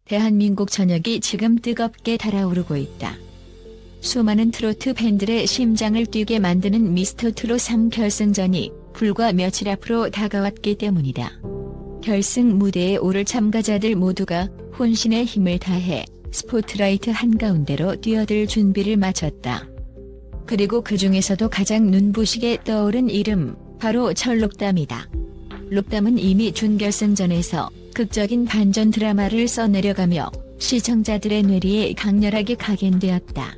대한민국 전역이 지금 뜨겁게 달아오르고 있다. 수많은 트로트 팬들의 심장을 뛰게 만드는 미스터트롯 3 결승전이 불과 며칠 앞으로 다가왔기 때문이다. 결승 무대에 오를 참가자들 모두가 혼신의 힘을 다해 스포트라이트 한가운데로 뛰어들 준비를 마쳤다. 그리고 그 중에서도 가장 눈부시게 떠오른 이름, 바로 철록담이다. 록담은 이미 준결승전에서 극적인 반전 드라마를 써내려가며 시청자들의 뇌리에 강렬하게 각인되었다.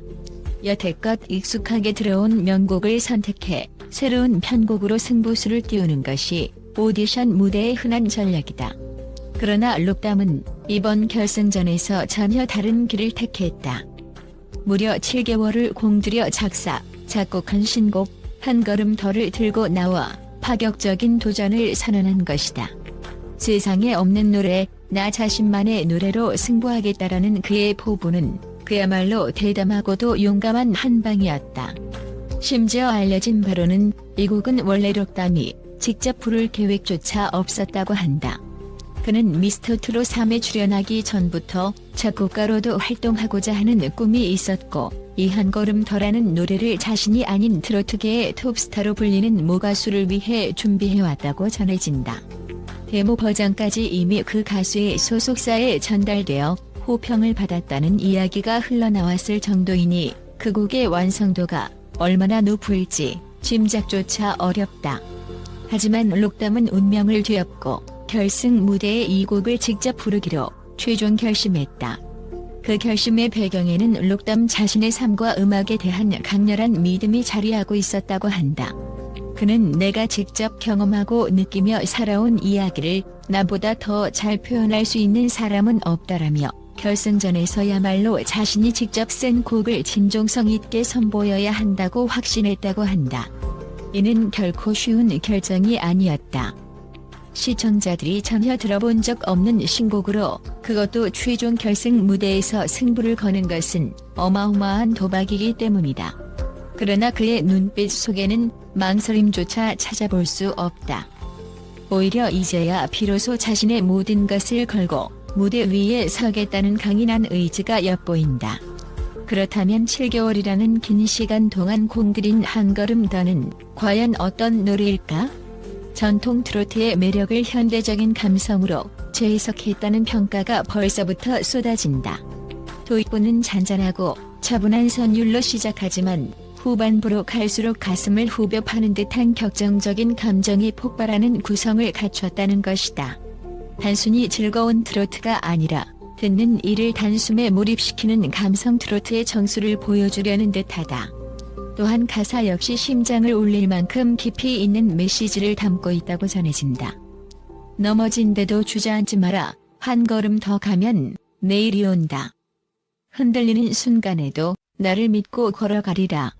여태껏 익숙하게 들어온 명곡을 선택해 새로운 편곡으로 승부수를 띄우는 것이 오디션 무대의 흔한 전략이다. 그러나 록담은 이번 결승전에서 전혀 다른 길을 택했다. 무려 7개월을 공들여 작사, 작곡한 신곡 한 걸음 더를 들고 나와 파격적인 도전을 선언한 것이다. 세상에 없는 노래, 나 자신만의 노래로 승부하겠다라는 그의 포부는 그야말로 대담하고도 용감한 한방이었다. 심지어 알려진 바로는 이 곡은 원래 록담이 직접 부를 계획조차 없었다고 한다. 그는 미스터트롯 3에 출연하기 전부터 작곡가로도 활동하고자 하는 꿈이 있었고 이 한 걸음 더라는 노래를 자신이 아닌 트로트계의 톱스타로 불리는 모 가수를 위해 준비해왔다고 전해진다. 데모 버전까지 이미 그 가수의 소속사에 전달되어 호평을 받았다는 이야기가 흘러나왔을 정도이니 그 곡의 완성도가 얼마나 높을지 짐작조차 어렵다. 하지만 록담은 운명을 뒤엎고 결승 무대에 이 곡을 직접 부르기로 최종 결심했다. 그 결심의 배경에는 록담 자신의 삶과 음악에 대한 강렬한 믿음이 자리하고 있었다고 한다. 그는 내가 직접 경험하고 느끼며 살아온 이야기를 나보다 더 잘 표현할 수 있는 사람은 없다라며 결승전에서야말로 자신이 직접 쓴 곡을 진정성 있게 선보여야 한다고 확신했다고 한다. 이는 결코 쉬운 결정이 아니었다. 시청자들이 전혀 들어본 적 없는 신곡으로 그것도 최종 결승 무대에서 승부를 거는 것은 어마어마한 도박이기 때문이다. 그러나 그의 눈빛 속에는 망설임조차 찾아볼 수 없다. 오히려 이제야 비로소 자신의 모든 것을 걸고 무대 위에 서겠다는 강인한 의지가 엿보인다. 그렇다면 7개월이라는 긴 시간 동안 공들인 한 걸음 더는 과연 어떤 노래일까? 전통 트로트의 매력을 현대적인 감성으로 재해석했다는 평가가 벌써부터 쏟아진다. 도입부는 잔잔하고 차분한 선율로 시작하지만 후반부로 갈수록 가슴을 후벼 파는 듯한 격정적인 감정이 폭발하는 구성을 갖췄다는 것이다. 단순히 즐거운 트로트가 아니라 듣는 이를 단숨에 몰입시키는 감성 트로트의 정수를 보여주려는 듯하다. 또한 가사 역시 심장을 울릴 만큼 깊이 있는 메시지를 담고 있다고 전해진다. 넘어진데도 주저앉지 마라. 한 걸음 더 가면 내일이 온다. 흔들리는 순간에도 나를 믿고 걸어가리라.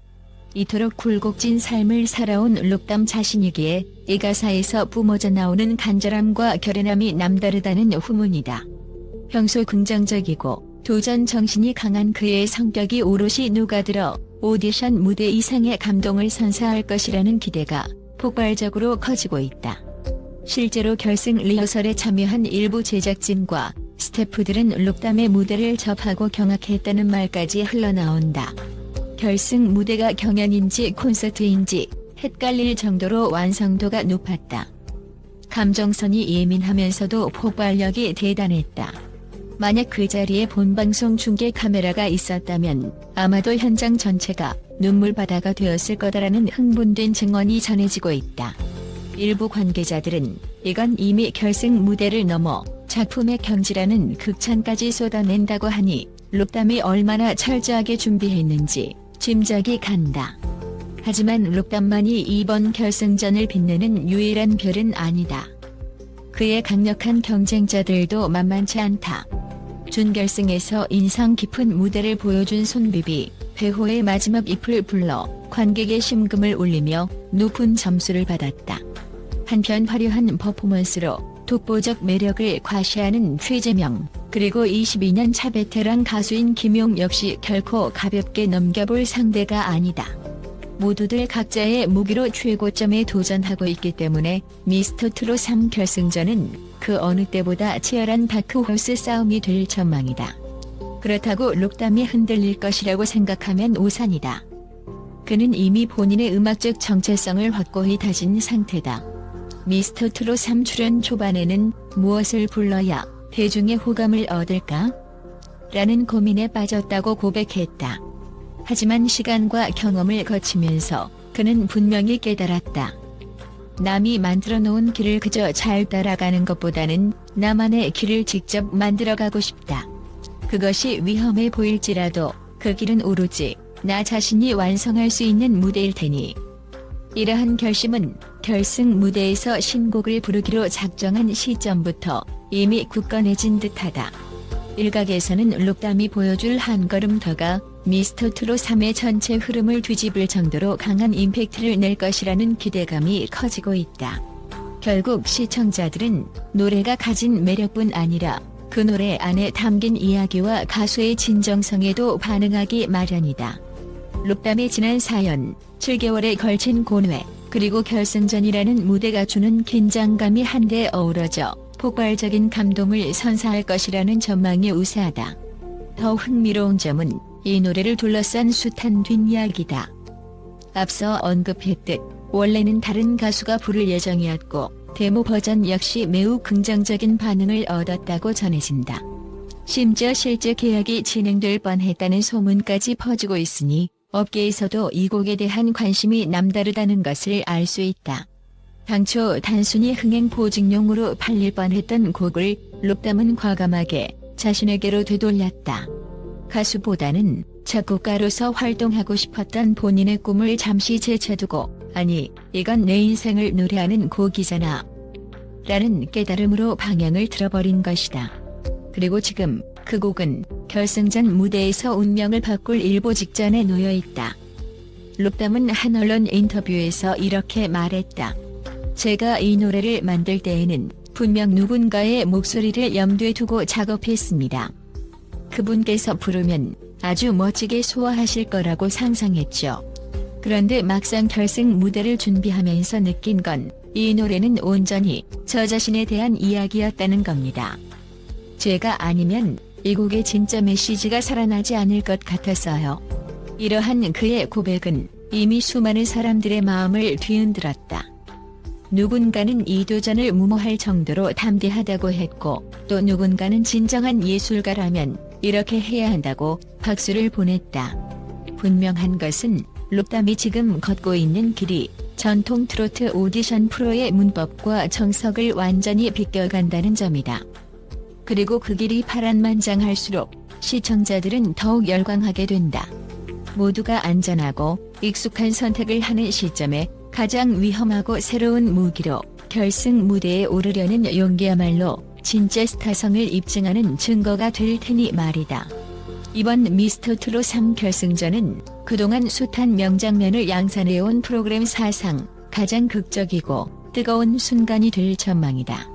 이토록 굴곡진 삶을 살아온 록담 자신이기에 이 가사에서 뿜어져 나오는 간절함과 결연함이 남다르다는 후문이다. 평소 긍정적이고 도전 정신이 강한 그의 성격이 오롯이 녹아들어 오디션 무대 이상의 감동을 선사할 것이라는 기대가 폭발적으로 커지고 있다. 실제로 결승 리허설에 참여한 일부 제작진과 스태프들은 록담의 무대를 접하고 경악했다는 말까지 흘러나온다. 결승 무대가 경연인지 콘서트인지 헷갈릴 정도로 완성도가 높았다. 감정선이 예민하면서도 폭발력이 대단했다. 만약 그 자리에 본방송 중계 카메라가 있었다면 아마도 현장 전체가 눈물바다가 되었을 거다라는 흥분된 증언이 전해지고 있다. 일부 관계자들은 이건 이미 결승 무대를 넘어 작품의 경지라는 극찬까지 쏟아낸다고 하니 록담이 얼마나 철저하게 준비했는지 짐작이 간다. 하지만 록담만이 이번 결승전을 빛내는 유일한 별은 아니다. 그의 강력한 경쟁자들도 만만치 않다. 준결승에서 인상 깊은 무대를 보여준 손비비, 배호의 마지막 잎을 불러 관객의 심금을 울리며 높은 점수를 받았다. 한편 화려한 퍼포먼스로 독보적 매력을 과시하는 최재명, 그리고 22년 차 베테랑 가수인 김용 역시 결코 가볍게 넘겨볼 상대가 아니다. 모두들 각자의 무기로 최고점에 도전하고 있기 때문에 미스터트롯 3 결승전은 그 어느 때보다 치열한 다크호스 싸움이 될 전망이다. 그렇다고 록담이 흔들릴 것이라고 생각하면 오산이다. 그는 이미 본인의 음악적 정체성을 확고히 다진 상태다. 미스터트롯 3 출연 초반에는 무엇을 불러야 대중의 호감을 얻을까? 라는 고민에 빠졌다고 고백했다. 하지만 시간과 경험을 거치면서 그는 분명히 깨달았다. 남이 만들어 놓은 길을 그저 잘 따라가는 것보다는 나만의 길을 직접 만들어가고 싶다. 그것이 위험해 보일지라도 그 길은 오로지 나 자신이 완성할 수 있는 무대일 테니. 이러한 결심은 결승 무대에서 신곡을 부르기로 작정한 시점부터 이미 굳건해진 듯하다. 일각에서는 록담이 보여줄 한 걸음 더가 미스터트롯 3의 전체 흐름을 뒤집을 정도로 강한 임팩트를 낼 것이라는 기대감이 커지고 있다. 결국 시청자들은 노래가 가진 매력뿐 아니라 그 노래 안에 담긴 이야기와 가수의 진정성에도 반응하기 마련이다. 록담의 지난 사연, 7개월에 걸친 고뇌, 그리고 결승전이라는 무대가 주는 긴장감이 한데 어우러져 폭발적인 감동을 선사할 것이라는 전망이 우세하다. 더 흥미로운 점은 이 노래를 둘러싼 숱한 뒷이야기다. 앞서 언급했듯 원래는 다른 가수가 부를 예정이었고 데모 버전 역시 매우 긍정적인 반응을 얻었다고 전해진다. 심지어 실제 계약이 진행될 뻔했다는 소문까지 퍼지고 있으니 업계에서도 이 곡에 대한 관심이 남다르다는 것을 알 수 있다. 당초 단순히 흥행 보직용으로 팔릴 뻔했던 곡을 록담은 과감하게 자신에게로 되돌렸다. 가수보다는 작곡가로서 활동하고 싶었던 본인의 꿈을 잠시 제쳐두고 아니 이건 내 인생을 노래하는 곡이잖아 라는 깨달음으로 방향을 틀어버린 것이다. 그리고 지금 그 곡은 결승전 무대에서 운명을 바꿀 일보 직전에 놓여있다. 록담은 한 언론 인터뷰에서 이렇게 말했다. 제가 이 노래를 만들 때에는 분명 누군가의 목소리를 염두에 두고 작업했습니다. 그분께서 부르면 아주 멋지게 소화하실 거라고 상상했죠. 그런데 막상 결승 무대를 준비하면서 느낀 건 이 노래는 온전히 저 자신에 대한 이야기였다는 겁니다. 제가 아니면 이 곡의 진짜 메시지가 살아나지 않을 것 같았어요. 이러한 그의 고백은 이미 수많은 사람들의 마음을 뒤흔들었다. 누군가는 이 도전을 무모할 정도로 담대하다고 했고 또 누군가는 진정한 예술가라면 이렇게 해야 한다고 박수를 보냈다. 분명한 것은 록담이 지금 걷고 있는 길이 전통 트로트 오디션 프로의 문법과 정석을 완전히 비껴간다는 점이다. 그리고 그 길이 파란만장할수록 시청자들은 더욱 열광하게 된다. 모두가 안전하고 익숙한 선택을 하는 시점에 가장 위험하고 새로운 무기로 결승 무대에 오르려는 용기야말로 진짜 스타성을 입증하는 증거가 될 테니 말이다. 이번 미스터트롯 3 결승전은 그동안 숱한 명장면을 양산해온 프로그램 사상 가장 극적이고 뜨거운 순간이 될 전망이다.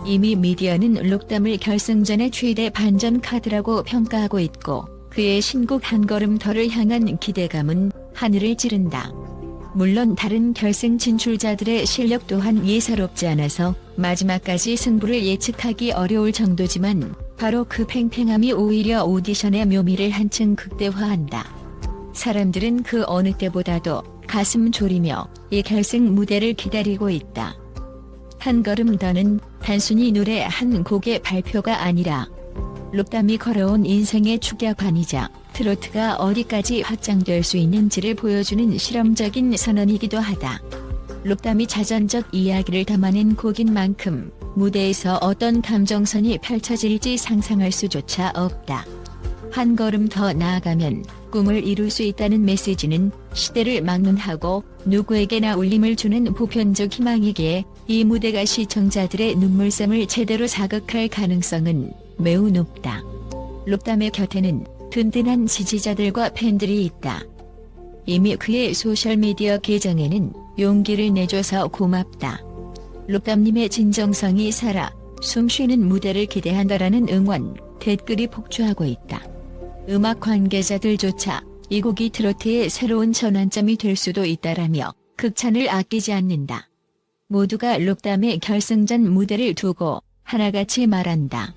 이미 미디어는 록담을 결승전의 최대 반전 카드라고 평가하고 있고 그의 신곡 한 걸음 더를 향한 기대감은 하늘을 찌른다. 물론 다른 결승 진출자들의 실력 또한 예사롭지 않아서 마지막까지 승부를 예측하기 어려울 정도지만 바로 그 팽팽함이 오히려 오디션의 묘미를 한층 극대화한다. 사람들은 그 어느 때보다도 가슴 졸이며 이 결승 무대를 기다리고 있다. 한 걸음 더는 단순히 노래 한 곡의 발표가 아니라 록담이 걸어온 인생의 축약반이자 트로트가 어디까지 확장될 수 있는지를 보여주는 실험적인 선언이기도 하다. 록담이 자전적 이야기를 담아낸 곡인 만큼 무대에서 어떤 감정선이 펼쳐질지 상상할 수조차 없다. 한 걸음 더 나아가면 꿈을 이룰 수 있다는 메시지는 시대를 막론하고 누구에게나 울림을 주는 보편적 희망이기에 이 무대가 시청자들의 눈물샘을 제대로 자극할 가능성은 매우 높다. 록담의 곁에는 든든한 지지자들과 팬들이 있다. 이미 그의 소셜미디어 계정에는 용기를 내줘서 고맙다. 록담님의 진정성이 살아 숨쉬는 무대를 기대한다라는 응원 댓글이 폭주하고 있다. 음악 관계자들조차 이 곡이 트로트의 새로운 전환점이 될 수도 있다라며 극찬을 아끼지 않는다. 모두가 록담의 결승전 무대를 두고 하나같이 말한다.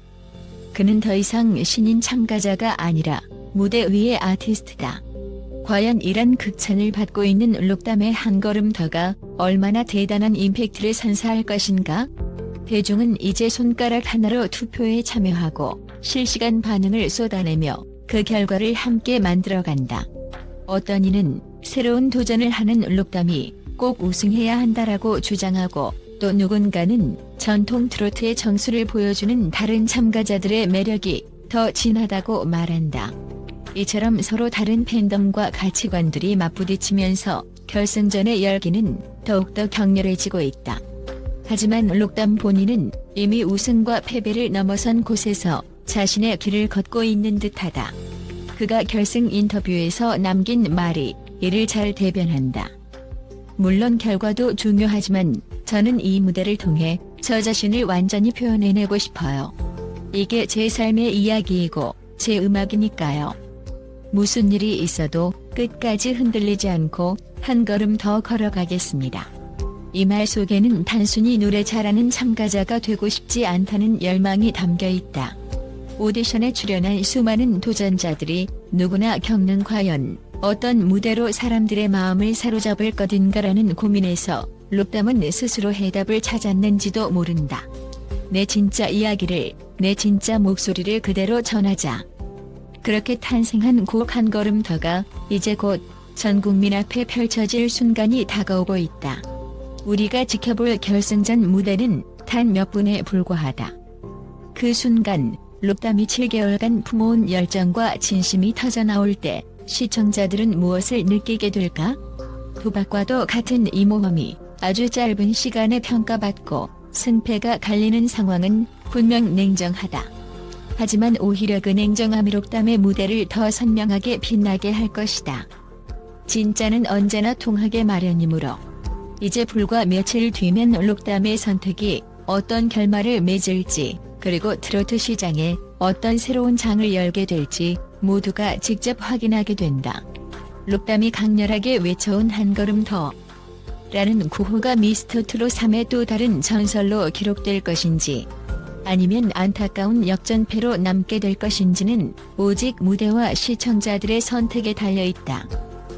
그는 더 이상 신인 참가자가 아니라 무대 위의 아티스트다. 과연 이런 극찬을 받고 있는 록담의 한 걸음 더가 얼마나 대단한 임팩트를 선사할 것인가? 대중은 이제 손가락 하나로 투표에 참여하고 실시간 반응을 쏟아내며 그 결과를 함께 만들어간다. 어떤 이는 새로운 도전을 하는 록담이 꼭 우승해야 한다라고 주장하고, 또 누군가는 전통 트로트의 정수를 보여주는 다른 참가자들의 매력이 더 진하다고 말한다. 이처럼 서로 다른 팬덤과 가치관들이 맞부딪히면서 결승전의 열기는 더욱더 격렬해지고 있다. 하지만 록담 본인은 이미 우승과 패배를 넘어선 곳에서 자신의 길을 걷고 있는 듯하다. 그가 결승 인터뷰에서 남긴 말이 이를 잘 대변한다. 물론 결과도 중요하지만 저는 이 무대를 통해 저 자신을 완전히 표현해내고 싶어요. 이게 제 삶의 이야기이고 제 음악이니까요. 무슨 일이 있어도 끝까지 흔들리지 않고 한 걸음 더 걸어가겠습니다. 이 말 속에는 단순히 노래 잘하는 참가자가 되고 싶지 않다는 열망이 담겨 있다. 오디션에 출연한 수많은 도전자들이 누구나 겪는 과연 어떤 무대로 사람들의 마음을 사로잡을 것인가라는 고민에서 록담은 스스로 해답을 찾았는지도 모른다. 내 진짜 이야기를, 내 진짜 목소리를 그대로 전하자. 그렇게 탄생한 곡 한 걸음 더가 이제 곧 전 국민 앞에 펼쳐질 순간이 다가오고 있다. 우리가 지켜볼 결승전 무대는 단 몇 분에 불과하다. 그 순간 록담이 7개월간 품어온 열정과 진심이 터져나올 때 시청자들은 무엇을 느끼게 될까? 도박과도 같은 이 모험이 아주 짧은 시간에 평가받고 승패가 갈리는 상황은 분명 냉정하다. 하지만 오히려 그 냉정함이 록담의 무대를 더 선명하게 빛나게 할 것이다. 진짜는 언제나 통하게 마련이므로 이제 불과 며칠 뒤면 록담의 선택이 어떤 결말을 맺을지, 그리고 트로트 시장에 어떤 새로운 장을 열게 될지 모두가 직접 확인하게 된다. 록담이 강렬하게 외쳐온 한 걸음 더 라는 구호가 미스터트롯 3의 또 다른 전설로 기록될 것인지, 아니면 안타까운 역전패로 남게 될 것인지는 오직 무대와 시청자들의 선택에 달려있다.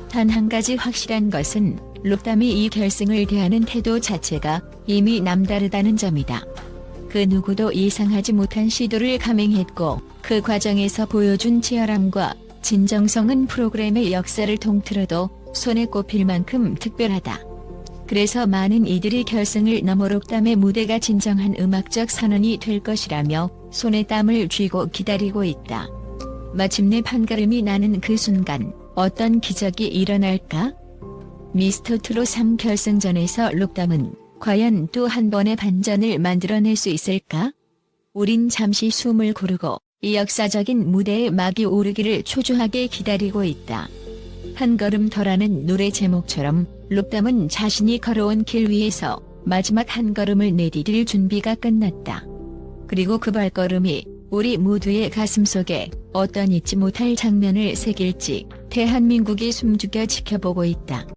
단 한 가지 확실한 것은 록담이 이 결승을 대하는 태도 자체가 이미 남다르다는 점이다. 그 누구도 예상하지 못한 시도를 감행했고 그 과정에서 보여준 치열함과 진정성은 프로그램의 역사를 통틀어도 손에 꼽힐 만큼 특별하다. 그래서 많은 이들이 결승을 넘어 록담의 무대가 진정한 음악적 선언이 될 것이라며 손에 땀을 쥐고 기다리고 있다. 마침내 판가름이 나는 그 순간 어떤 기적이 일어날까? 미스터트롯 3 결승전에서 록담은 과연 또 한 번의 반전을 만들어낼 수 있을까? 우린 잠시 숨을 고르고 이 역사적인 무대에 막이 오르기를 초조하게 기다리고 있다. 한 걸음 더라는 노래 제목처럼 록담은 자신이 걸어온 길 위에서 마지막 한 걸음을 내디딜 준비가 끝났다. 그리고 그 발걸음이 우리 모두의 가슴속에 어떤 잊지 못할 장면을 새길지 대한민국이 숨죽여 지켜보고 있다.